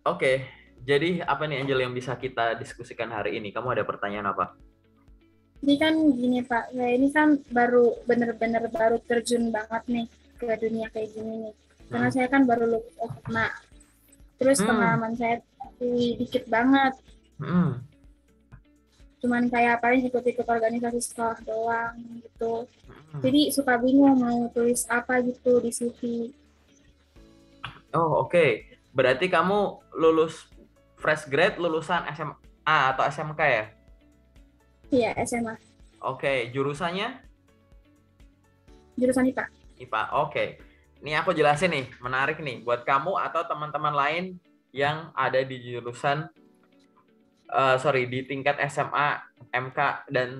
Oke, jadi apa nih Angel yang bisa kita diskusikan hari ini? Kamu ada pertanyaan apa? Ini kan gini Pak, saya ini kan bener-bener baru terjun banget nih ke dunia kayak gini nih. Karena Hmm. saya kan baru lulus SMA. Terus Hmm. pengalaman saya masih dikit banget. Hmm. Cuman kayak paling ikut-ikut organisasi sekolah doang gitu. Hmm. Jadi suka bingung mau tulis apa gitu di CV. Oh, oke. Berarti kamu lulus fresh grade lulusan SMA atau SMK ya? Iya, SMA. Oke, jurusannya Jurusan IPA. IPA. Oke. Ini aku jelasin nih, menarik nih buat kamu atau teman-teman lain yang ada di jurusan sorry di tingkat SMA, MK dan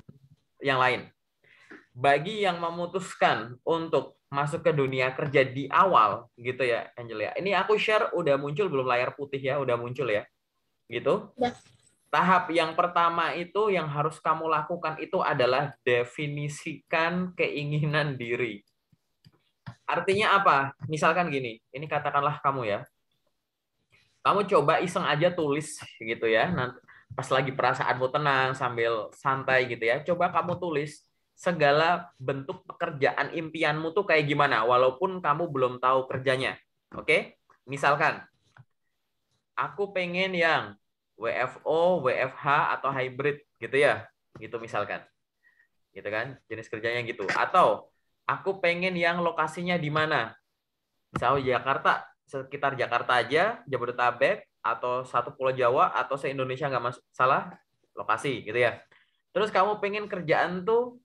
yang lain. Bagi yang memutuskan untuk masuk ke dunia kerja di awal gitu ya Angelia. Ini aku share udah muncul belum layar putih ya, udah muncul ya. Gitu. Udah. Tahap yang pertama itu yang harus kamu lakukan itu adalah definisikan keinginan diri. Artinya apa? Misalkan gini, ini katakanlah kamu ya. Kamu coba iseng aja tulis gitu ya. Nanti pas lagi perasaanmu tenang sambil santai gitu ya. Coba kamu tulis segala bentuk pekerjaan impianmu tuh kayak gimana walaupun kamu belum tahu kerjanya. Oke? Misalkan aku pengen yang WFO, WFH atau hybrid gitu ya. Gitu misalkan. Gitu kan? Jenis kerjanya gitu. Atau aku pengen yang lokasinya di mana? Misalnya Jakarta, sekitar Jakarta aja, Jabodetabek, atau satu Pulau Jawa, atau se-Indonesia nggak salah lokasi gitu ya. Terus kamu pengen kerjaan tuh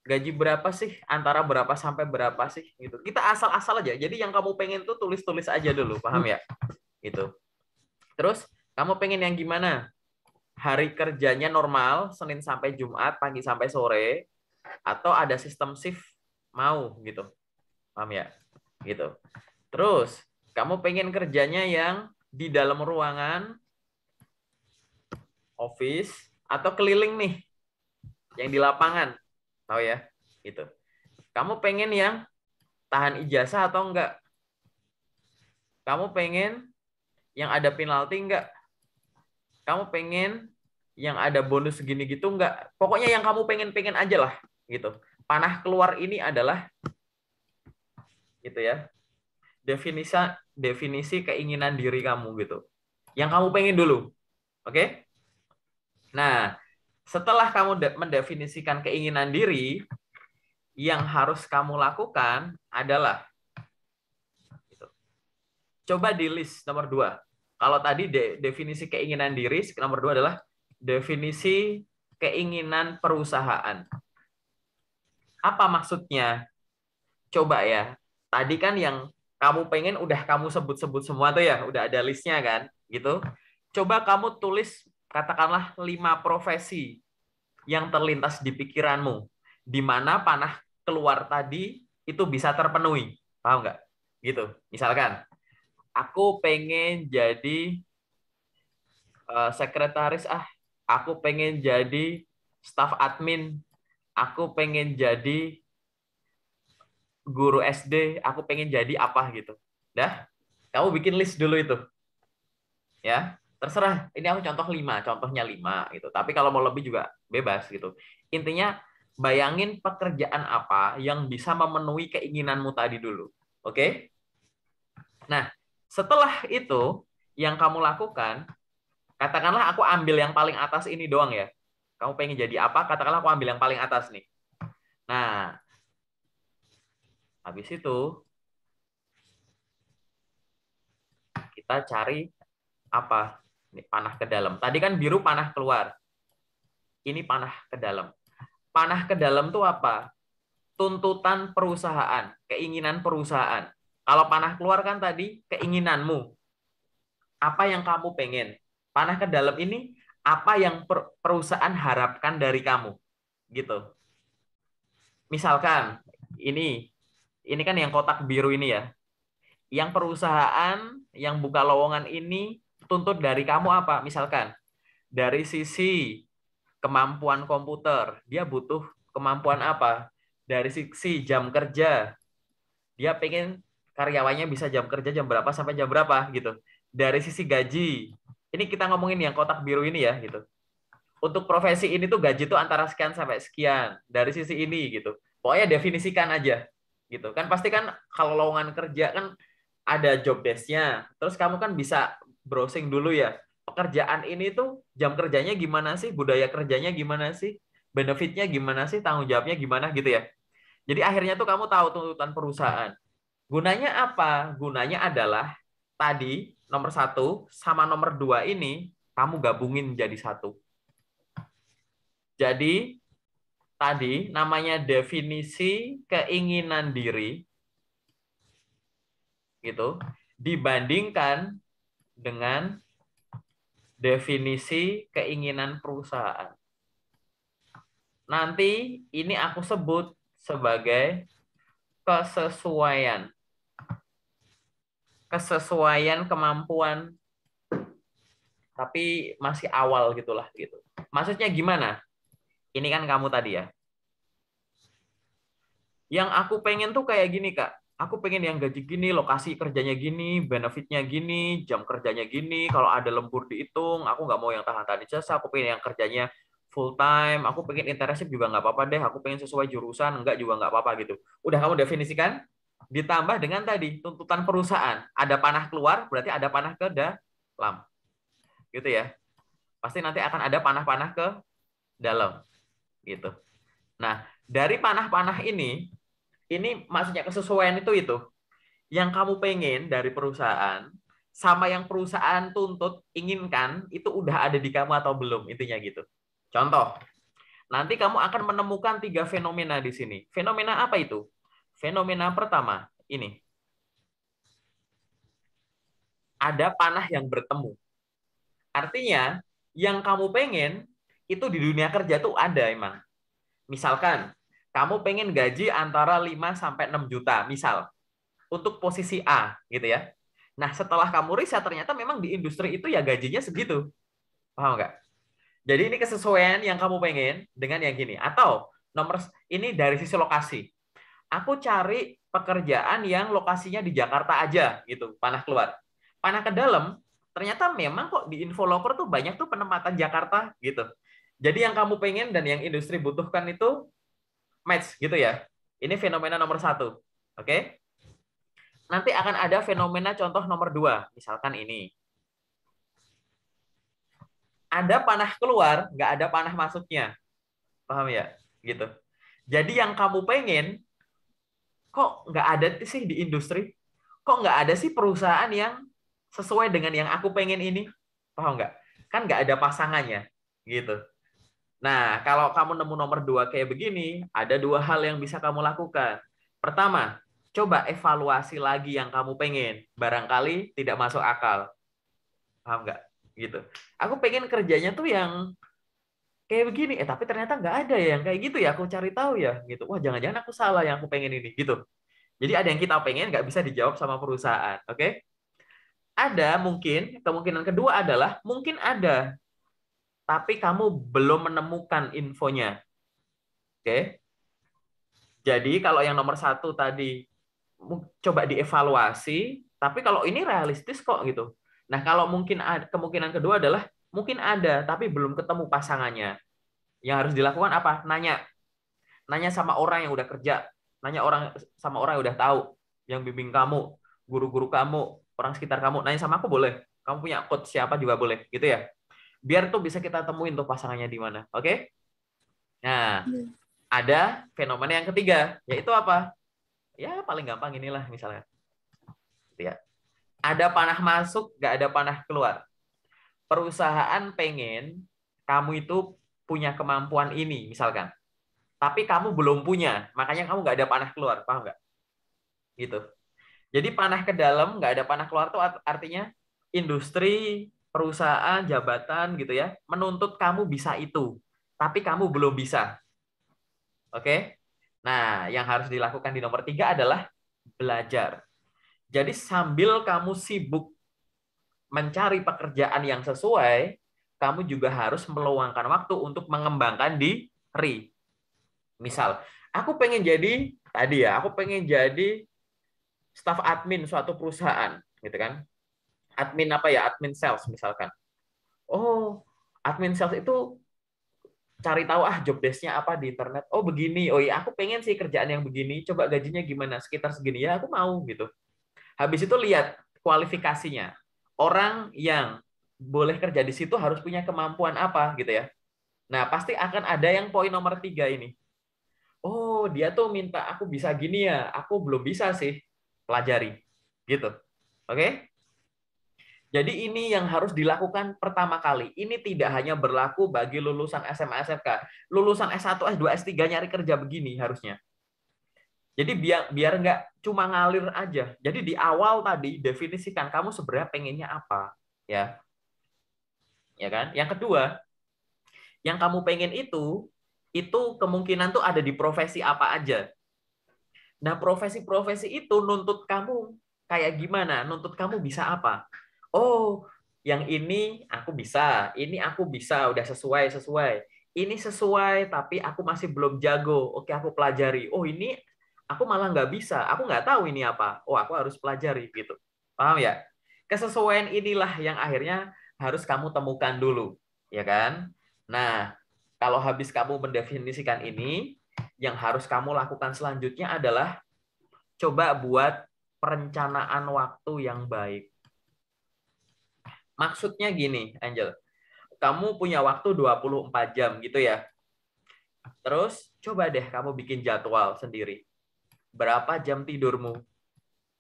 gaji berapa sih? Antara berapa sampai berapa sih? Gitu. Kita asal-asal aja. Jadi yang kamu pengen tuh tulis-tulis aja dulu, paham ya? Gitu. Terus kamu pengen yang gimana? Hari kerjanya normal, Senin sampai Jumat, pagi sampai sore, atau ada sistem shift mau gitu. Paham ya? Gitu. Terus, kamu pengen kerjanya yang di dalam ruangan, office, atau keliling nih, yang di lapangan. Tahu ya? Gitu. Kamu pengen yang tahan ijazah atau enggak? Kamu pengen yang ada penalti enggak? Kamu pengen yang ada bonus segini gitu enggak? Pokoknya yang kamu pengen-pengen aja lah. Gitu. Panah keluar ini adalah, gitu ya, definisi definisi keinginan diri kamu gitu. Yang kamu pengen dulu. Oke? Nah, setelah kamu mendefinisikan keinginan diri, yang harus kamu lakukan adalah gitu. Coba di list nomor dua. Kalau tadi definisi keinginan diri, nomor dua adalah definisi keinginan perusahaan. Apa maksudnya? Coba ya. Tadi kan yang kamu pengen udah kamu sebut-sebut semua tuh ya, udah ada listnya kan, gitu. Coba kamu tulis katakanlah 5 profesi yang terlintas di pikiranmu, di mana panah keluar tadi itu bisa terpenuhi. Paham nggak? Gitu. Misalkan, aku pengen jadi sekretaris, aku pengen jadi staf admin, aku pengen jadi guru SD, aku pengen jadi apa gitu. Dah, kamu bikin list dulu itu, ya. Terserah, ini aku contohnya 5 gitu. Tapi kalau mau lebih juga bebas gitu. Intinya bayangin pekerjaan apa yang bisa memenuhi keinginanmu tadi dulu. Oke? Nah, setelah itu yang kamu lakukan, katakanlah aku ambil yang paling atas ini doang ya. Kamu pengen jadi apa? Katakanlah aku ambil yang paling atas nih. Nah, habis itu kita cari apa? Ini panah ke dalam. Tadi kan biru panah keluar. Ini panah ke dalam. Panah ke dalam tuh apa? Tuntutan perusahaan, keinginan perusahaan. Kalau panah keluar kan tadi keinginanmu, apa yang kamu pengen. Panah ke dalam ini apa yang perusahaan harapkan dari kamu, gitu. Misalkan ini kan yang kotak biru ini ya. Yang perusahaan yang buka lowongan ini tuntut dari kamu apa? Misalkan dari sisi kemampuan komputer, dia butuh kemampuan apa? Dari sisi jam kerja, dia pengen karyawannya bisa jam kerja jam berapa sampai jam berapa gitu. dari sisi gaji, ini kita ngomongin yang kotak biru ini ya gitu. Untuk profesi ini tuh gaji tuh antara sekian sampai sekian dari sisi ini gitu. Pokoknya definisikan aja gitu. Kan pasti kan kalau lowongan kerja kan ada job desk-nya. Terus kamu kan bisa browsing dulu ya. Pekerjaan ini tuh jam kerjanya gimana sih? Budaya kerjanya gimana sih? Benefitnya gimana sih? Tanggung jawabnya gimana gitu ya. Jadi akhirnya tuh kamu tahu tuntutan perusahaan. Gunanya apa? Gunanya adalah tadi nomor satu sama nomor dua ini kamu gabungin jadi satu. Jadi tadi namanya definisi keinginan diri gitu dibandingkan dengan definisi keinginan perusahaan. Nanti ini aku sebut sebagai kesesuaian. Kesesuaian kemampuan tapi masih awal gitulah gitu. Maksudnya gimana? Ini kan kamu tadi ya. Yang aku pengen tuh kayak gini, Kak. Aku pengen yang gaji gini, lokasi kerjanya gini, benefitnya gini, jam kerjanya gini, kalau ada lembur dihitung, aku nggak mau yang tahan-tahan ijazah, aku pengen yang kerjanya full time, aku pengen internship juga nggak apa-apa deh, aku pengen sesuai jurusan, enggak juga nggak apa-apa gitu. Udah kamu definisikan, ditambah dengan tadi, tuntutan perusahaan. Ada panah keluar, berarti ada panah ke dalam. Gitu ya. Pasti nanti akan ada panah-panah ke dalam. Gitu. Nah, dari panah-panah ini maksudnya kesesuaian itu yang kamu pengen dari perusahaan sama yang perusahaan tuntut inginkan itu udah ada di kamu atau belum intinya gitu. Contoh, nanti kamu akan menemukan 3 fenomena di sini. Fenomena apa itu? Fenomena pertama ini ada panah yang bertemu. Artinya yang kamu pengen itu di dunia kerja tuh ada emang. Misalkan kamu pengen gaji antara 5 sampai 6 juta misal untuk posisi A gitu ya. Nah, setelah kamu riset ternyata memang di industri itu ya gajinya segitu. Paham nggak? Jadi ini kesesuaian yang kamu pengen dengan yang gini. Atau nomor ini dari sisi lokasi. Aku cari pekerjaan yang lokasinya di Jakarta aja gitu, panah keluar. Panah ke dalam, ternyata memang kok di Infoloker tuh banyak tuh penempatan Jakarta gitu. Jadi yang kamu pengen dan yang industri butuhkan itu match gitu ya. Ini fenomena nomor satu. Oke? Nanti akan ada fenomena contoh nomor dua. Misalkan ini. Ada panah keluar, nggak ada panah masuknya. Paham ya? Gitu. Jadi yang kamu pengen, kok nggak ada sih di industri? Kok nggak ada sih perusahaan yang sesuai dengan yang aku pengen ini? Paham nggak? Kan nggak ada pasangannya. Gitu. Nah, kalau kamu nemu nomor dua kayak begini, ada 2 hal yang bisa kamu lakukan. Pertama, coba evaluasi lagi yang kamu pengen. Barangkali tidak masuk akal. Paham nggak? Gitu. Aku pengen kerjanya tuh yang kayak begini, tapi ternyata nggak ada ya yang kayak gitu ya. Aku cari tahu ya, gitu. Wah, jangan-jangan aku salah yang aku pengen ini, gitu. Jadi ada yang kita pengen nggak bisa dijawab sama perusahaan, oke? Ada mungkin kemungkinan kedua adalah mungkin ada, tapi kamu belum menemukan infonya, oke? Jadi kalau yang nomor satu tadi coba dievaluasi, tapi kalau ini realistis kok gitu. Nah kalau mungkin ada, kemungkinan kedua adalah mungkin ada, tapi belum ketemu pasangannya. Yang harus dilakukan apa? Nanya, nanya sama orang yang udah kerja, nanya orang sama orang yang udah tahu, yang bimbing kamu, guru-guru kamu, orang sekitar kamu, nanya sama aku boleh. Kamu punya coach siapa juga boleh, gitu ya. Biar tuh bisa kita temuin tuh pasangannya di mana, oke? Nah, ada fenomena yang ketiga, yaitu apa? Ya paling gampang inilah misalnya, gitu ya. Ada panah masuk, nggak ada panah keluar. Perusahaan pengen kamu itu punya kemampuan ini, misalkan. Tapi kamu belum punya, makanya kamu nggak ada panah keluar, paham nggak? Gitu. Jadi panah ke dalam, nggak ada panah keluar tuh artinya industri, perusahaan, jabatan gitu ya, menuntut kamu bisa itu, tapi kamu belum bisa. Oke? Nah, yang harus dilakukan di nomor 3 adalah belajar. Jadi sambil kamu sibuk mencari pekerjaan yang sesuai, kamu juga harus meluangkan waktu untuk mengembangkan diri. Misal, aku pengen jadi tadi ya, aku pengen jadi staf admin suatu perusahaan, gitu kan? admin apa ya, admin sales misalkan. Oh, admin sales itu cari tahu job desk-nya apa di internet. Oh begini, oh iya aku pengen sih kerjaan yang begini, coba gajinya gimana, sekitar segini ya aku mau gitu. Habis itu lihat kualifikasinya. Orang yang boleh kerja di situ harus punya kemampuan apa gitu ya. Nah pasti akan ada yang poin nomor 3 ini. Oh dia tuh minta aku bisa gini ya, aku belum bisa sih, pelajari gitu. Oke? Jadi ini yang harus dilakukan pertama kali. Ini tidak hanya berlaku bagi lulusan SMA SMK. Lulusan S1, S2, S3 nyari kerja begini harusnya. Jadi biar nggak cuma ngalir aja. Jadi di awal tadi definisikan kamu sebenarnya pengennya apa, ya, ya kan? Yang kedua, yang kamu pengen itu kemungkinan tuh ada di profesi apa aja. Nah, profesi-profesi itu nuntut kamu kayak gimana? Nuntut kamu bisa apa? Oh, yang ini aku bisa, udah sesuai. Ini sesuai, tapi aku masih belum jago. Oke, aku pelajari. Oh, ini aku malah nggak bisa. Aku nggak tahu ini apa. Oh, aku harus pelajari gitu. Paham ya? Kesesuaian inilah yang akhirnya harus kamu temukan dulu, ya kan? Nah, kalau habis kamu mendefinisikan ini, yang harus kamu lakukan selanjutnya adalah coba buat perencanaan waktu yang baik. Maksudnya gini, Angel. Kamu punya waktu 24 jam gitu ya. Terus coba deh kamu bikin jadwal sendiri. Berapa jam tidurmu?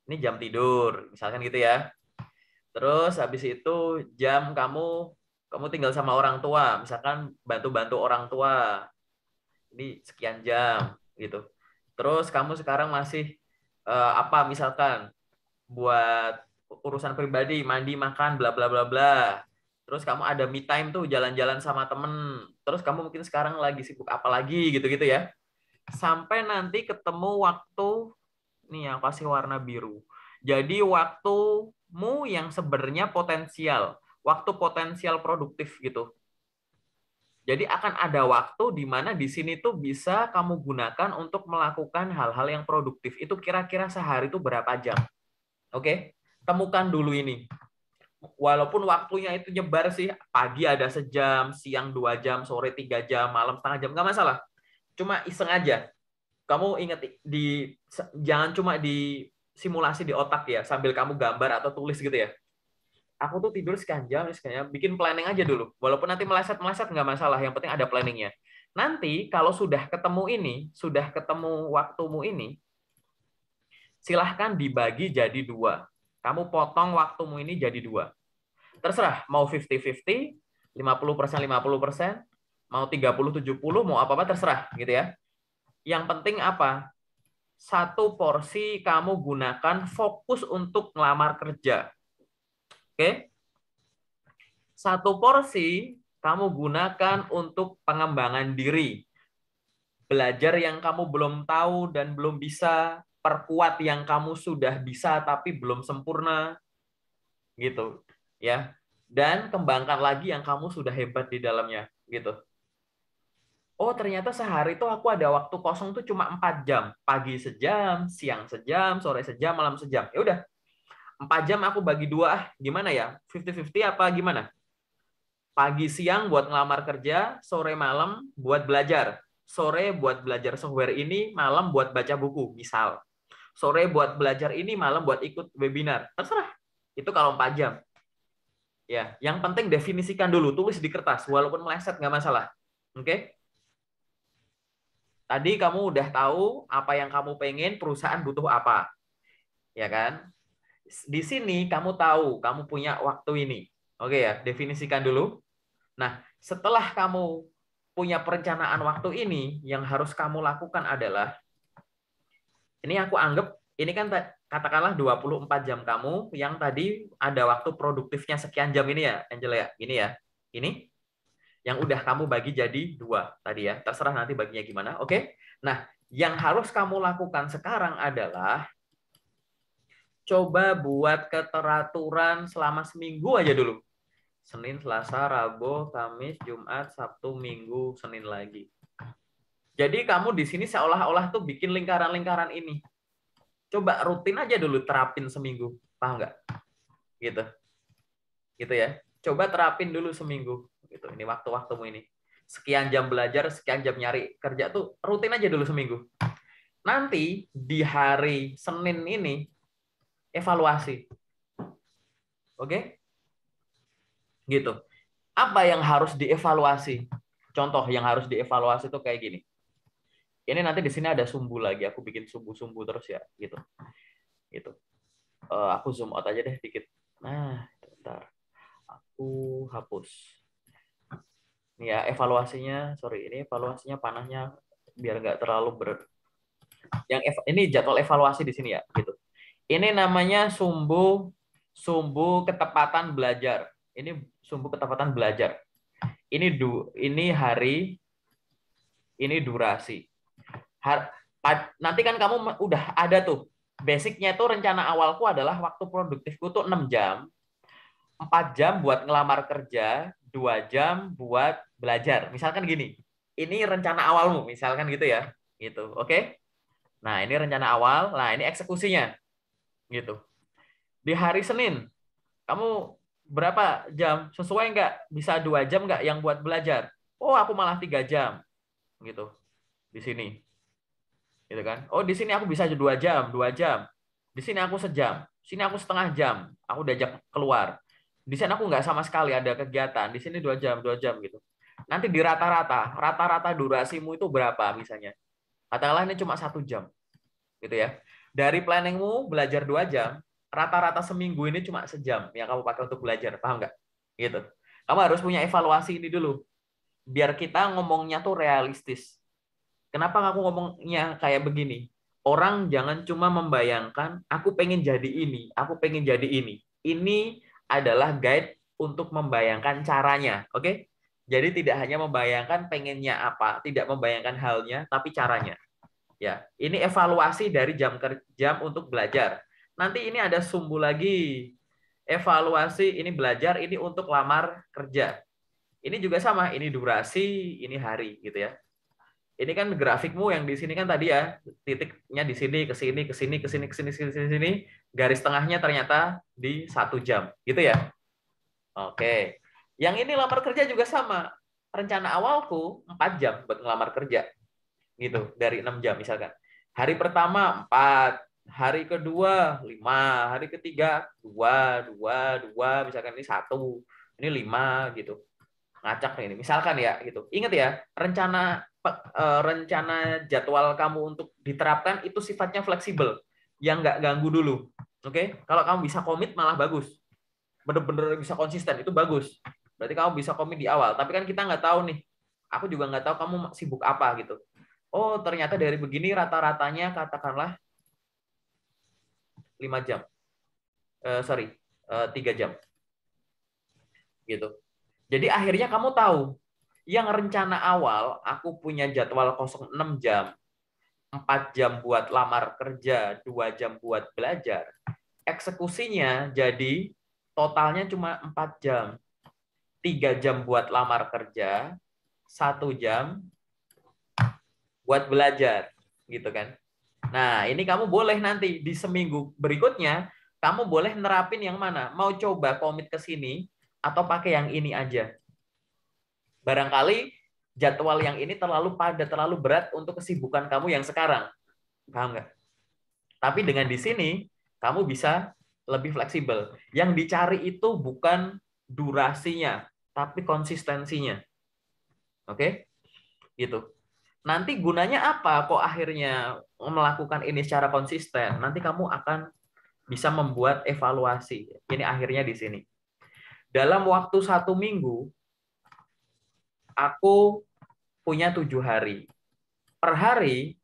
Ini jam tidur, misalkan gitu ya. Terus habis itu jam kamu tinggal sama orang tua, misalkan bantu-bantu orang tua. Ini sekian jam gitu. Terus kamu sekarang masih apa misalkan buat urusan pribadi, mandi, makan, bla bla bla bla. Terus kamu ada me time tuh jalan-jalan sama temen. Terus kamu mungkin sekarang lagi sibuk apa lagi gitu-gitu ya. Sampai nanti ketemu waktu nih yang pasti warna biru. Jadi waktumu yang sebenarnya potensial, waktu potensial produktif gitu. Jadi akan ada waktu di mana di sini tuh bisa kamu gunakan untuk melakukan hal-hal yang produktif. Itu kira-kira sehari itu berapa jam? Oke, temukan dulu ini. Walaupun waktunya itu nyebar sih, pagi ada sejam, siang 2 jam, sore 3 jam, malam setengah jam, nggak masalah. Cuma iseng aja. Kamu ingat jangan cuma di simulasi di otak ya, sambil kamu gambar atau tulis gitu ya. Aku tuh tidur sekian jam, bikin planning aja dulu. Walaupun nanti meleset-meleset nggak masalah, yang penting ada planningnya. Nanti kalau sudah ketemu waktumu ini, silahkan dibagi jadi 2. Kamu potong waktumu ini jadi 2. Terserah, mau 50-50, 50%, 50%, mau 30-70, mau apa-apa terserah gitu ya. Yang penting apa? Satu porsi kamu gunakan fokus untuk ngelamar kerja. Oke? Satu porsi kamu gunakan untuk pengembangan diri. Belajar yang kamu belum tahu dan belum bisa, perkuat yang kamu sudah bisa tapi belum sempurna gitu ya. Dan kembangkan lagi yang kamu sudah hebat di dalamnya gitu. Oh, ternyata sehari itu aku ada waktu kosong tuh cuma 4 jam. Pagi sejam, siang sejam, sore sejam, malam sejam. Ya udah, 4 jam aku bagi 2 gimana ya? 50-50 apa gimana? Pagi siang buat ngelamar kerja, sore malam buat belajar. Sore buat belajar software ini, malam buat baca buku, misal. Sore buat belajar ini, malam buat ikut webinar. Terserah. Itu kalau 4 jam. Ya, yang penting definisikan dulu, tulis di kertas, walaupun meleset nggak masalah. Oke? Tadi kamu udah tahu apa yang kamu pengen, perusahaan butuh apa. Ya kan? Di sini kamu tahu, kamu punya waktu ini. Oke ya, definisikan dulu. Nah, setelah kamu punya perencanaan waktu ini, yang harus kamu lakukan adalah, ini aku anggap, ini kan katakanlah 24 jam kamu, yang tadi ada waktu produktifnya sekian jam ini ya, Angela ya, ini ya. Ini yang udah kamu bagi jadi 2 tadi ya. Terserah nanti baginya gimana, oke? Nah, yang harus kamu lakukan sekarang adalah coba buat keteraturan selama seminggu aja dulu. Senin, Selasa, Rabu, Kamis, Jumat, Sabtu, Minggu, Senin lagi. Jadi kamu di sini seolah-olah tuh bikin lingkaran-lingkaran ini. Coba rutin aja dulu terapin seminggu. Paham nggak? Gitu. gitu ya. Coba terapin dulu seminggu gitu. Ini waktu-waktumu ini. Sekian jam belajar, sekian jam nyari kerja tuh rutin aja dulu seminggu. Nanti di hari Senin ini evaluasi. Oke? Gitu. Apa yang harus dievaluasi? Contoh yang harus dievaluasi itu kayak gini. Ini nanti di sini ada sumbu lagi. Aku bikin sumbu-sumbu terus ya, gitu. Gitu. Aku zoom out aja deh dikit. Nah, bentar. Aku hapus. Ini ya evaluasinya. Sorry, ini evaluasinya panahnya biar nggak terlalu ini jadwal evaluasi di sini ya, gitu. Ini namanya sumbu ketepatan belajar. Ini sumbu ketepatan belajar. Ini hari, ini durasi. Nanti kan kamu udah ada tuh. Basicnya tuh rencana awalku adalah waktu produktifku tuh 6 jam. 4 jam buat ngelamar kerja, 2 jam buat belajar. Misalkan gini. Ini rencana awalmu, misalkan gitu ya. Gitu. Oke? Nah, ini rencana awal. Nah, ini eksekusinya. Gitu. Di hari Senin, kamu berapa jam? Sesuai nggak? Bisa 2 jam nggak yang buat belajar? Oh, aku malah 3 jam. Gitu. Di sini. Gitu kan? Oh, di sini aku bisa 2 jam, 2 jam. Di sini aku sejam. Sini aku setengah jam. Aku diajak keluar. Di sini aku nggak sama sekali ada kegiatan. Di sini 2 jam gitu. Nanti di rata-rata durasimu itu berapa misalnya? Katakanlah ini cuma 1 jam. Gitu ya. Dari planningmu belajar 2 jam, rata-rata seminggu ini cuma sejam yang kamu pakai untuk belajar. Paham nggak? Gitu. Kamu harus punya evaluasi ini dulu. Biar kita ngomongnya tuh realistis. Kenapa aku ngomongnya kayak begini? Orang jangan cuma membayangkan, aku pengen jadi ini, aku pengen jadi ini. Ini adalah guide untuk membayangkan caranya. Oke? Jadi tidak hanya membayangkan pengennya apa, tidak membayangkan halnya, tapi caranya. Ya, ini evaluasi dari jam untuk belajar. Nanti ini ada sumbu lagi. Evaluasi ini belajar, ini untuk lamar kerja. Ini juga sama, ini durasi, ini hari gitu ya. Ini kan grafikmu yang di sini kan tadi ya, titiknya di sini ke sini ke sini ke sini ke sini ke sini ke sini, garis tengahnya ternyata di 1 jam, gitu ya. Oke. Yang ini lamar kerja juga sama. Rencana awalku 4 jam buat ngelamar kerja. Gitu, dari 6 jam misalkan. Hari pertama 4, hari kedua 5, hari ketiga 2, 2, 2, misalkan ini 1, ini 5 gitu. Ngacak nih ini. Misalkan ya gitu. Ingat ya, rencana jadwal kamu untuk diterapkan itu sifatnya fleksibel, yang nggak ganggu dulu. Oke? Kalau kamu bisa komit malah bagus. Bener-bener bisa konsisten itu bagus. Berarti kamu bisa komit di awal. Tapi kan kita nggak tahu nih. Aku juga nggak tahu kamu sibuk apa gitu. Oh, ternyata dari begini rata-ratanya katakanlah 5 jam. 3 jam. Gitu. Jadi akhirnya kamu tahu, yang rencana awal aku punya jadwal kosong 6 jam, 4 jam buat lamar kerja, 2 jam buat belajar. Eksekusinya jadi totalnya cuma 4 jam. 3 jam buat lamar kerja, 1 jam buat belajar. Gitu kan. Nah, ini kamu boleh nanti di seminggu berikutnya, kamu boleh nerapin yang mana? Mau coba komit ke sini, atau pakai yang ini aja? Barangkali jadwal yang ini terlalu padat, terlalu berat untuk kesibukan kamu yang sekarang. Paham nggak? Tapi dengan di sini, kamu bisa lebih fleksibel. Yang dicari itu bukan durasinya, tapi konsistensinya. Oke? Gitu. Nanti gunanya apa kok akhirnya melakukan ini secara konsisten? Nanti kamu akan bisa membuat evaluasi. Ini akhirnya di sini. Dalam waktu 1 minggu, aku punya 7 hari. Per hari,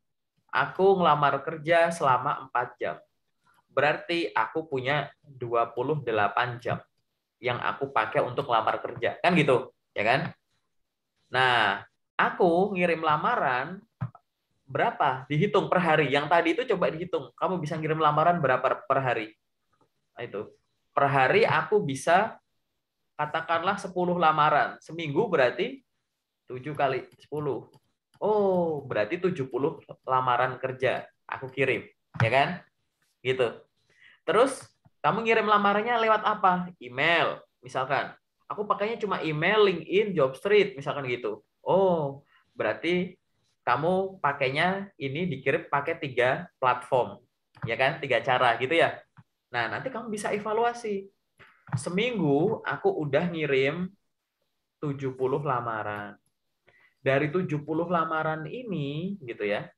aku ngelamar kerja selama 4 jam. Berarti aku punya 28 jam yang aku pakai untuk ngelamar kerja. Kan gitu, ya kan? Nah, aku ngirim lamaran berapa? Dihitung per hari. Yang tadi itu coba dihitung. Kamu bisa ngirim lamaran berapa per hari? Nah, itu. Per hari aku bisa katakanlah 10 lamaran. Seminggu berarti 7 kali 10. Oh, berarti 70 lamaran kerja aku kirim. Ya kan? Gitu. Terus kamu ngirim lamarannya lewat apa? Email. Misalkan, aku pakainya cuma email, LinkedIn, Jobstreet, misalkan gitu. Oh, berarti kamu pakainya ini dikirim pakai 3 platform. Ya kan? 3 cara gitu ya. Nah, nanti kamu bisa evaluasi. Seminggu aku udah ngirim 70 lamaran. Dari 70 lamaran ini gitu ya,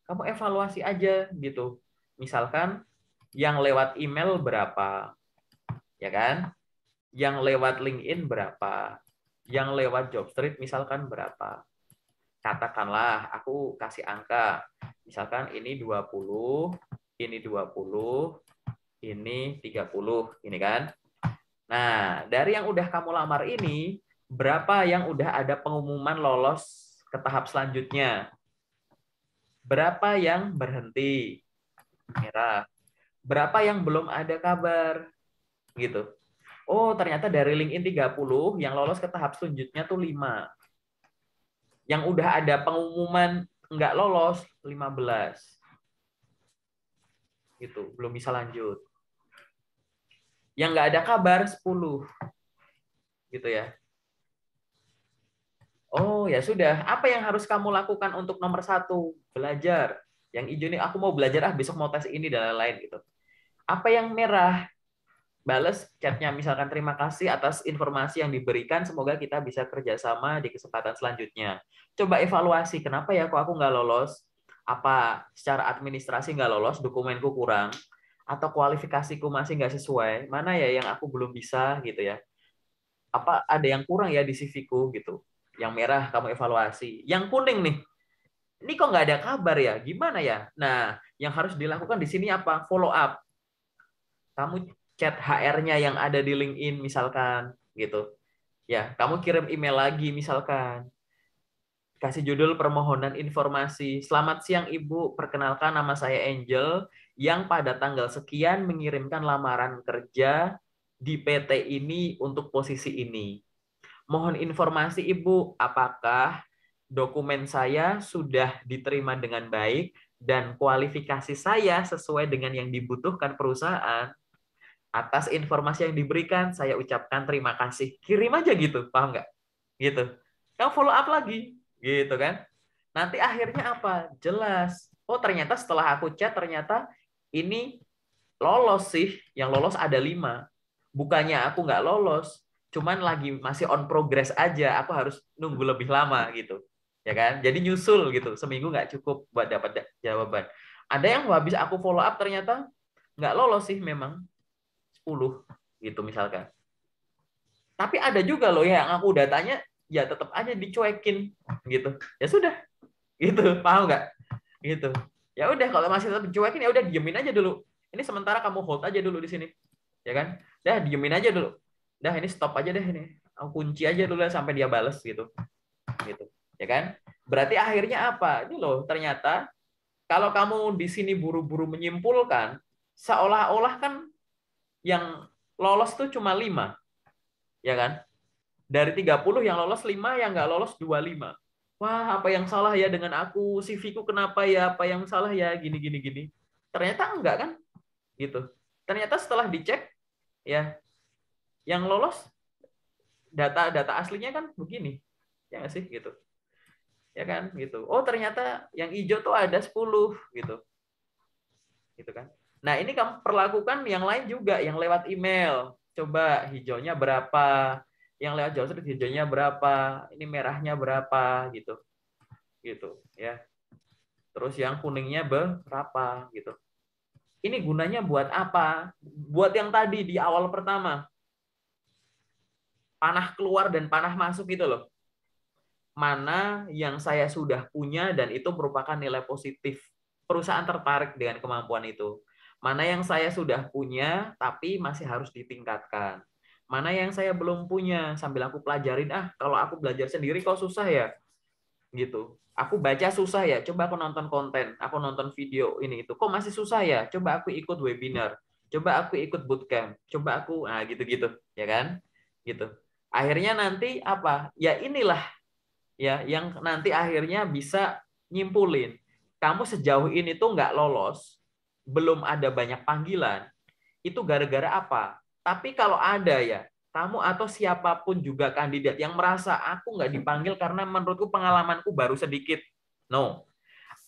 kamu evaluasi aja gitu. Misalkan yang lewat email berapa, ya kan? Yang lewat LinkedIn berapa? Yang lewat Jobstreet misalkan berapa? Katakanlah aku kasih angka. Misalkan ini 20, ini 20, ini 30, ini kan? Nah, dari yang udah kamu lamar ini, berapa yang udah ada pengumuman lolos ke tahap selanjutnya? Berapa yang berhenti? Merah. Berapa yang belum ada kabar? Gitu. Oh, ternyata dari LinkedIn 30, yang lolos ke tahap selanjutnya tuh 5. Yang udah ada pengumuman nggak lolos, 15. Gitu, belum bisa lanjut. Yang nggak ada kabar, 10. Gitu ya. Oh, ya sudah. Apa yang harus kamu lakukan untuk nomor 1? Belajar. Yang hijau ini, aku mau belajar, besok mau tes ini, dan lain-lain gitu. Apa yang merah? Balas chatnya, misalkan terima kasih atas informasi yang diberikan, semoga kita bisa kerjasama di kesempatan selanjutnya. Coba evaluasi, kenapa ya kok aku nggak lolos? Apa secara administrasi nggak lolos, dokumenku kurang, atau kualifikasiku masih nggak sesuai? Mana ya yang aku belum bisa gitu ya? Apa ada yang kurang ya di CV-ku gitu? Yang merah kamu evaluasi. Yang kuning nih, ini kok nggak ada kabar ya? Gimana ya? Nah, yang harus dilakukan di sini apa? Follow up. Kamu chat HR-nya yang ada di LinkedIn misalkan gitu. Ya, kamu kirim email lagi misalkan. Kasih judul permohonan informasi. Selamat siang Ibu, perkenalkan nama saya Angel yang pada tanggal sekian mengirimkan lamaran kerja di PT ini untuk posisi ini. Mohon informasi Ibu, apakah dokumen saya sudah diterima dengan baik dan kualifikasi saya sesuai dengan yang dibutuhkan perusahaan? Atas informasi yang diberikan, saya ucapkan terima kasih. Kirim aja gitu, paham nggak? Gitu. Kamu follow up lagi, gitu kan? Nanti akhirnya apa? Jelas. Oh, ternyata setelah aku chat, ternyata ini lolos sih. Yang lolos ada 5. Bukannya aku nggak lolos, cuman lagi masih on progress aja. Aku harus nunggu lebih lama gitu. Ya kan? Jadi nyusul gitu. Seminggu nggak cukup buat dapat jawaban. Ada yang habis aku follow up ternyata nggak lolos sih memang. 10 gitu misalkan. Tapi ada juga loh yang aku udah tanya, ya tetap aja dicuekin gitu. Ya sudah, gitu. Paham nggak? Gitu. Ya udah kalau masih tetap dicuekin ya udah diemin aja dulu. Ini sementara kamu hold aja dulu di sini. Ya kan? Dah diemin aja dulu. Dah ini stop aja deh ini. Aku kunci aja dulu sampai dia bales gitu. Gitu. Ya kan? Berarti akhirnya apa? Ini loh, ternyata kalau kamu di sini buru-buru menyimpulkan, seolah-olah kan yang lolos tuh cuma 5, ya kan? Dari 30 yang lolos 5, yang nggak lolos 25. Wah, apa yang salah ya dengan aku? CV-ku kenapa ya? Apa yang salah ya? Gini, gini, gini. Ternyata enggak kan? Gitu. Ternyata setelah dicek, ya, yang lolos data-data aslinya kan begini. Ya nggak sih? Gitu. Ya kan? Gitu. Oh, ternyata yang hijau tuh ada 10. Gitu. Gitu kan? Nah, ini kamu perlakukan yang lain juga, yang lewat email. Coba hijaunya berapa? Yang lewat JavaScript hijaunya berapa? Ini merahnya berapa? Gitu. Gitu, ya. Terus yang kuningnya berapa gitu. Ini gunanya buat apa? Buat yang tadi di awal pertama. Panah keluar dan panah masuk gitu loh. Mana yang saya sudah punya dan itu merupakan nilai positif. Perusahaan tertarik dengan kemampuan itu. Mana yang saya sudah punya tapi masih harus ditingkatkan. Mana yang saya belum punya sambil aku pelajarin, kalau aku belajar sendiri kok susah ya gitu. Aku baca susah ya, coba aku nonton konten, aku nonton video ini itu. Kok masih susah ya? Coba aku ikut webinar, coba aku ikut bootcamp, coba aku gitu-gitu, ya kan? Gitu. Akhirnya nanti apa? Ya inilah ya yang nanti akhirnya bisa nyimpulin. Kamu sejauh ini tuh nggak lolos, belum ada banyak panggilan, itu gara-gara apa? Tapi kalau ada ya, kamu atau siapapun juga kandidat yang merasa aku nggak dipanggil karena menurutku pengalamanku baru sedikit. No.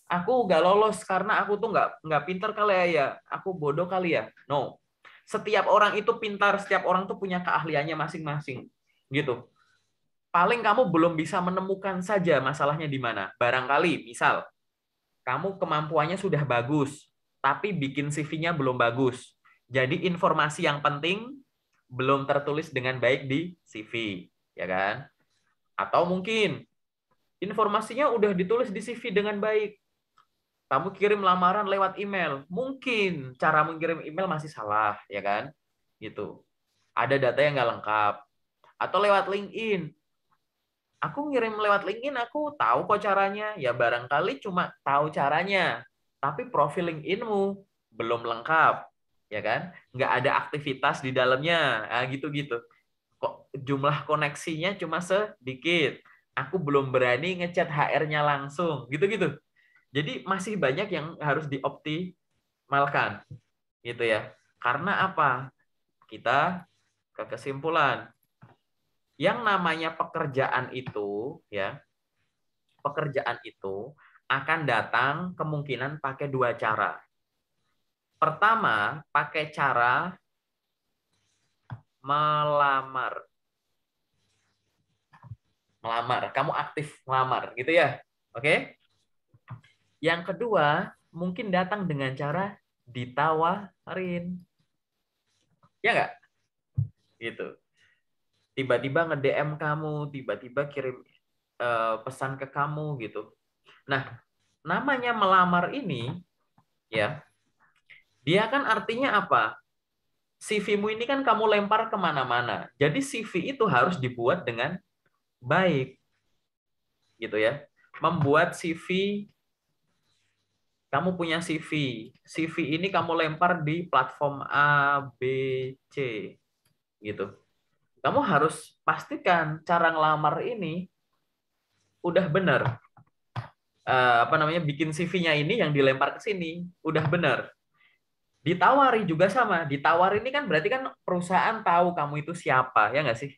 Aku nggak lolos karena aku tuh nggak pintar kali ya, aku bodoh kali ya. No. Setiap orang itu pintar, setiap orang tuh punya keahliannya masing-masing. Gitu. Paling kamu belum bisa menemukan saja masalahnya di mana. Barangkali, misal, kamu kemampuannya sudah bagus, tapi bikin CV-nya belum bagus. Jadi informasi yang penting belum tertulis dengan baik di CV, ya kan? Atau mungkin informasinya udah ditulis di CV dengan baik. Kamu kirim lamaran lewat email, mungkin cara mengirim email masih salah, ya kan? Gitu. Ada data yang nggak lengkap. Atau lewat LinkedIn, aku ngirim lewat LinkedIn, aku tahu kok caranya. Ya barangkali cuma tahu caranya, tapi profil LinkedIn-mu belum lengkap, ya kan? Nggak ada aktivitas di dalamnya, gitu-gitu. Kok jumlah koneksinya cuma sedikit. Aku belum berani ngechat HR-nya langsung, gitu-gitu. Jadi masih banyak yang harus dioptimalkan, gitu ya. Karena apa? Kita ke kesimpulan, yang namanya pekerjaan itu, ya, pekerjaan itu akan datang kemungkinan pakai dua cara. Pertama, pakai cara melamar. Melamar, kamu aktif melamar, gitu ya. Oke? Yang kedua, mungkin datang dengan cara ditawarin. Ya nggak? Gitu. Tiba-tiba nge-DM kamu, tiba-tiba kirim pesan ke kamu gitu. Nah, namanya melamar ini, ya, dia kan artinya apa? CV-mu ini kan kamu lempar kemana-mana. Jadi CV itu harus dibuat dengan baik, gitu ya. Membuat CV, kamu punya CV. CV ini kamu lempar di platform A, B, C, gitu. Kamu harus pastikan cara ngelamar ini udah benar. Apa namanya, bikin CV-nya ini yang dilempar ke sini udah benar. Ditawari juga sama. Ditawari ini kan berarti kan perusahaan tahu kamu itu siapa, ya nggak sih?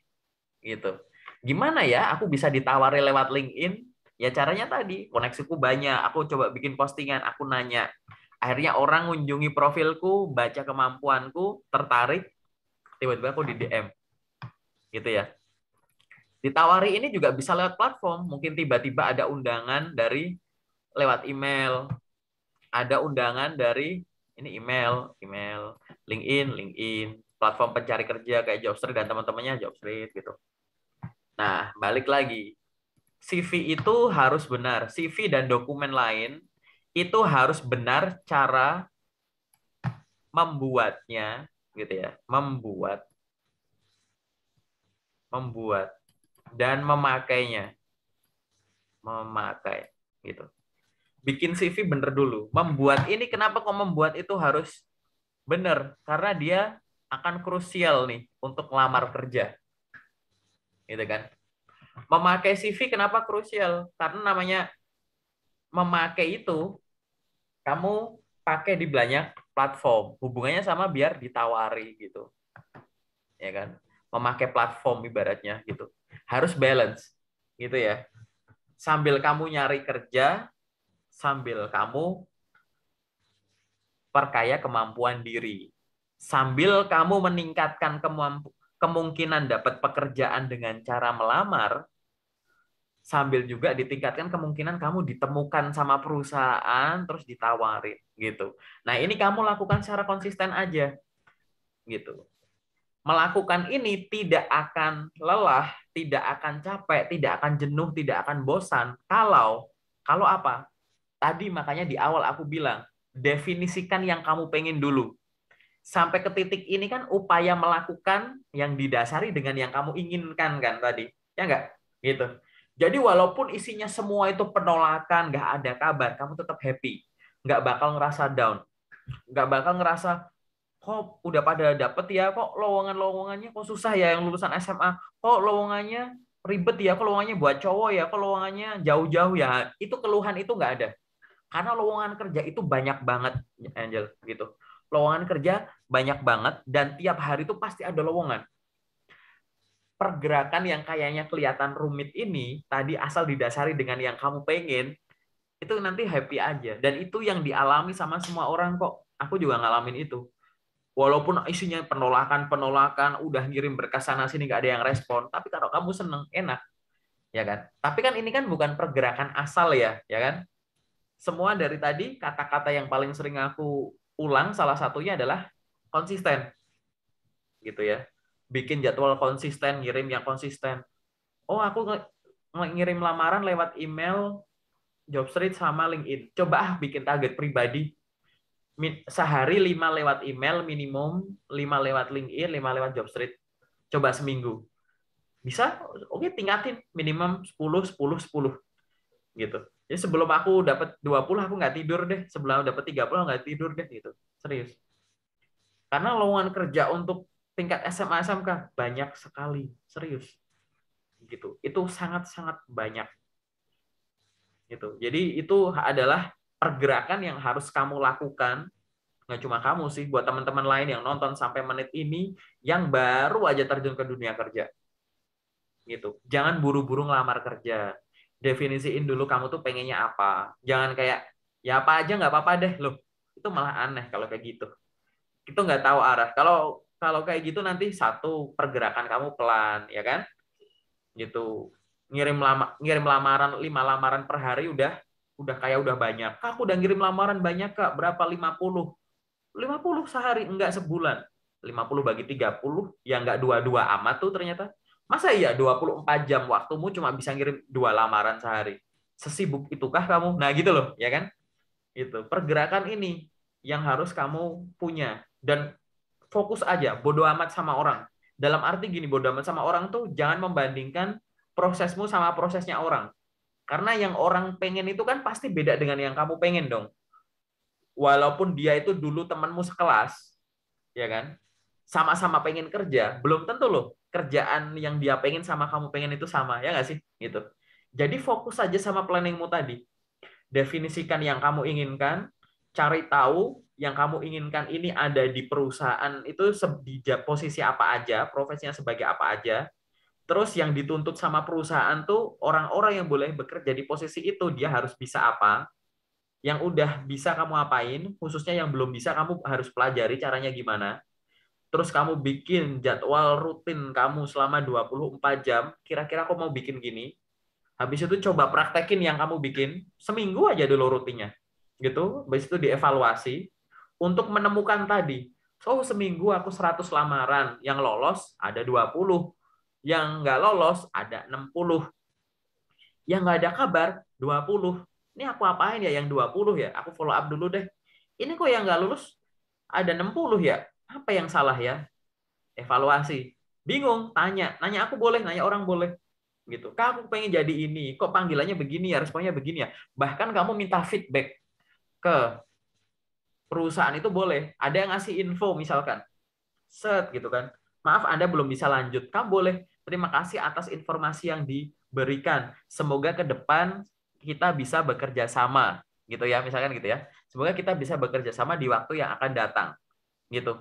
Gitu. Gimana ya aku bisa ditawari lewat LinkedIn? Ya caranya tadi, koneksiku banyak, aku coba bikin postingan, aku nanya. Akhirnya orang mengunjungi profilku, baca kemampuanku, tertarik, tiba-tiba aku di DM. Gitu ya. Ditawari ini juga bisa lewat platform, mungkin tiba-tiba ada undangan dari lewat email, ada undangan dari ini email, LinkedIn, platform pencari kerja kayak Jobstreet dan teman-temannya Jobstreet gitu. Nah, balik lagi. CV itu harus benar. CV dan dokumen lain itu harus benar cara membuatnya gitu ya. Membuat dan memakainya. Memakai gitu. Bikin CV bener dulu. Membuat ini kenapa kok membuat itu harus bener? Karena dia akan krusial nih untuk ngelamar kerja. Gitu kan? Memakai CV kenapa krusial? Karena namanya memakai itu kamu pakai di banyak platform. Hubungannya sama biar ditawari gitu. Ya kan? Memakai platform ibaratnya gitu. Harus balance gitu ya. Sambil kamu nyari kerja, sambil kamu perkaya kemampuan diri. Sambil kamu meningkatkan kemungkinan dapat pekerjaan dengan cara melamar, sambil juga ditingkatkan kemungkinan kamu ditemukan sama perusahaan terus ditawarin gitu. Nah, ini kamu lakukan secara konsisten aja gitu. Melakukan ini tidak akan lelah, tidak akan capek, tidak akan jenuh, tidak akan bosan kalau apa? Tadi makanya di awal aku bilang, definisikan yang kamu pengen dulu. Sampai ke titik ini kan upaya melakukan yang didasari dengan yang kamu inginkan kan tadi. Ya enggak? Gitu. Jadi walaupun isinya semua itu penolakan, nggak ada kabar, kamu tetap happy. Nggak bakal ngerasa down. Nggak bakal ngerasa, kok udah pada dapet ya, kok lowongan-lowongannya kok susah ya yang lulusan SMA, kok lowongannya ribet ya, kok lowongannya buat cowok ya, kok lowongannya jauh-jauh ya. Itu keluhan itu nggak ada. Karena lowongan kerja itu banyak banget, Angel, gitu. Lowongan kerja banyak banget dan tiap hari itu pasti ada lowongan. pergerakan yang kayaknya kelihatan rumit ini tadi asal didasari dengan yang kamu pengen, itu nanti happy aja. Dan itu yang dialami sama semua orang kok. Aku juga ngalamin itu. Walaupun isinya penolakan-penolakan, udah ngirim berkas sana sini nggak ada yang respon, tapi kalau kamu seneng, enak, ya kan? Tapi kan ini kan bukan pergerakan asal ya kan? Semua dari tadi kata-kata yang paling sering aku ulang salah satunya adalah konsisten, gitu ya. Bikin jadwal konsisten, ngirim yang konsisten. Oh, aku ngirim lamaran lewat email, Jobstreet sama LinkedIn. Coba bikin target pribadi. Sehari 5 lewat email minimum, 5 lewat LinkedIn, 5 lewat Jobstreet. Coba seminggu. Bisa? Oke, tingkatin minimum 10, 10, 10 gitu. Jadi sebelum aku dapat 20 aku nggak tidur deh. Sebelum aku dapat 30 aku nggak tidur deh gitu. Serius. Karena lowongan kerja untuk tingkat SMA SMK banyak sekali. Serius. Gitu. Itu sangat-sangat banyak gitu. Jadi itu adalah pergerakan yang harus kamu lakukan. Nggak cuma kamu sih, buat teman-teman lain yang nonton sampai menit ini yang baru aja terjun ke dunia kerja. Gitu. Jangan buru-buru ngelamar kerja. Definisiin dulu kamu tuh pengennya apa. Jangan kayak ya apa aja nggak apa-apa deh loh. Itu malah aneh kalau kayak gitu. Itu nggak tahu arah. Kalau kalau kayak gitu nanti satu pergerakan kamu pelan, ya kan? Gitu. Ngirim lamaran 5 lamaran per hari udah kayak udah banyak. Kak, aku udah ngirim lamaran banyak Kak, berapa 50 sehari, enggak sebulan. 50 bagi 30, ya enggak dua-dua amat tuh ternyata. Masa iya 24 jam waktumu cuma bisa ngirim 2 lamaran sehari? Sesibuk itukah kamu? Nah gitu loh, ya kan? Itu pergerakan ini yang harus kamu punya. Dan fokus aja, bodo amat sama orang. Dalam arti gini, bodo amat sama orang tuh jangan membandingkan prosesmu sama prosesnya orang. Karena yang orang pengen itu kan pasti beda dengan yang kamu pengen dong. Walaupun dia itu dulu temanmu sekelas, ya kan? Sama-sama pengen kerja, belum tentu loh kerjaan yang dia pengen sama kamu pengen itu sama, ya nggak sih? Gitu. Jadi fokus saja sama planningmu tadi. Definisikan yang kamu inginkan, cari tahu yang kamu inginkan ini ada di perusahaan itu di posisi apa aja, profesinya sebagai apa aja. Terus yang dituntut sama perusahaan tuh orang-orang yang boleh bekerja di posisi itu dia harus bisa apa, yang udah bisa kamu apain, khususnya yang belum bisa kamu harus pelajari caranya gimana. Terus kamu bikin jadwal rutin kamu selama 24 jam, kira-kira aku mau bikin gini. Habis itu coba praktekin yang kamu bikin, seminggu aja dulu rutinnya. Gitu, habis itu dievaluasi untuk menemukan tadi. So, seminggu aku 100 lamaran, yang lolos ada 20, yang nggak lolos ada 60, yang nggak ada kabar 20. Ini aku apain ya yang 20 ya? Aku follow up dulu deh. Ini kok yang nggak lulus ada 60 ya? Apa yang salah ya? Evaluasi. Bingung, nanya aku boleh, nanya orang boleh. Gitu. Kak, aku pengen jadi ini. Kok panggilannya begini ya, responnya begini ya? Bahkan kamu minta feedback ke perusahaan itu boleh. Ada yang ngasih info misalkan. Set gitu kan. Maaf, Anda belum bisa lanjut. Kamu boleh. Terima kasih atas informasi yang diberikan. Semoga ke depan kita bisa bekerja sama. Gitu ya, misalkan gitu ya. Semoga kita bisa bekerja sama di waktu yang akan datang. Gitu.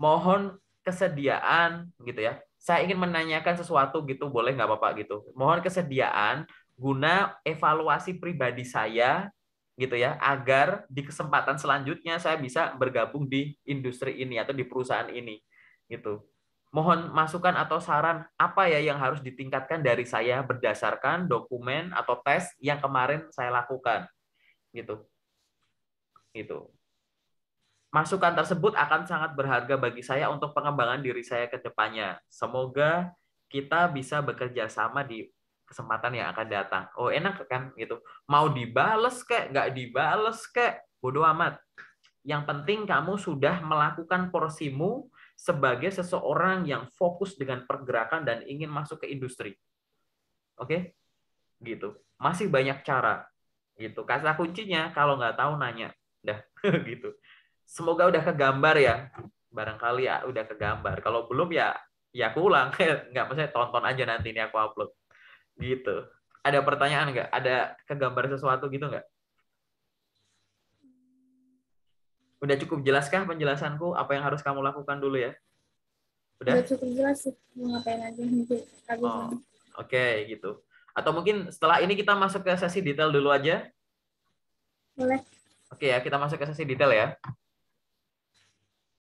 Mohon kesediaan gitu ya. Saya ingin menanyakan sesuatu gitu, boleh nggak Bapak gitu. Mohon kesediaan guna evaluasi pribadi saya gitu ya, agar di kesempatan selanjutnya saya bisa bergabung di industri ini atau di perusahaan ini gitu. Mohon masukan atau saran apa ya yang harus ditingkatkan dari saya berdasarkan dokumen atau tes yang kemarin saya lakukan gitu. Gitu. Masukan tersebut akan sangat berharga bagi saya untuk pengembangan diri saya ke depannya. Semoga kita bisa bekerja sama di kesempatan yang akan datang. Oh, enak kan gitu. Mau dibales kek, nggak dibales kek, bodo amat. Yang penting kamu sudah melakukan porsimu sebagai seseorang yang fokus dengan pergerakan dan ingin masuk ke industri. Oke? Gitu. Masih banyak cara. Gitu. Kata kuncinya kalau nggak tahu nanya. Dah, gitu. Semoga udah kegambar ya. Barangkali ya udah kegambar. Kalau belum ya ya aku ulang. Nggak, maksudnya tonton aja nanti ini aku upload. Gitu. Ada pertanyaan nggak? Ada kegambar sesuatu gitu nggak? Udah cukup jelaskah penjelasanku? Apa yang harus kamu lakukan dulu ya? Udah? Udah cukup jelas sih mau ngapain aja nanti habis Oh, ini. oke gitu. Atau mungkin setelah ini kita masuk ke sesi detail dulu aja. Boleh? Oke ya, kita masuk ke sesi detail ya.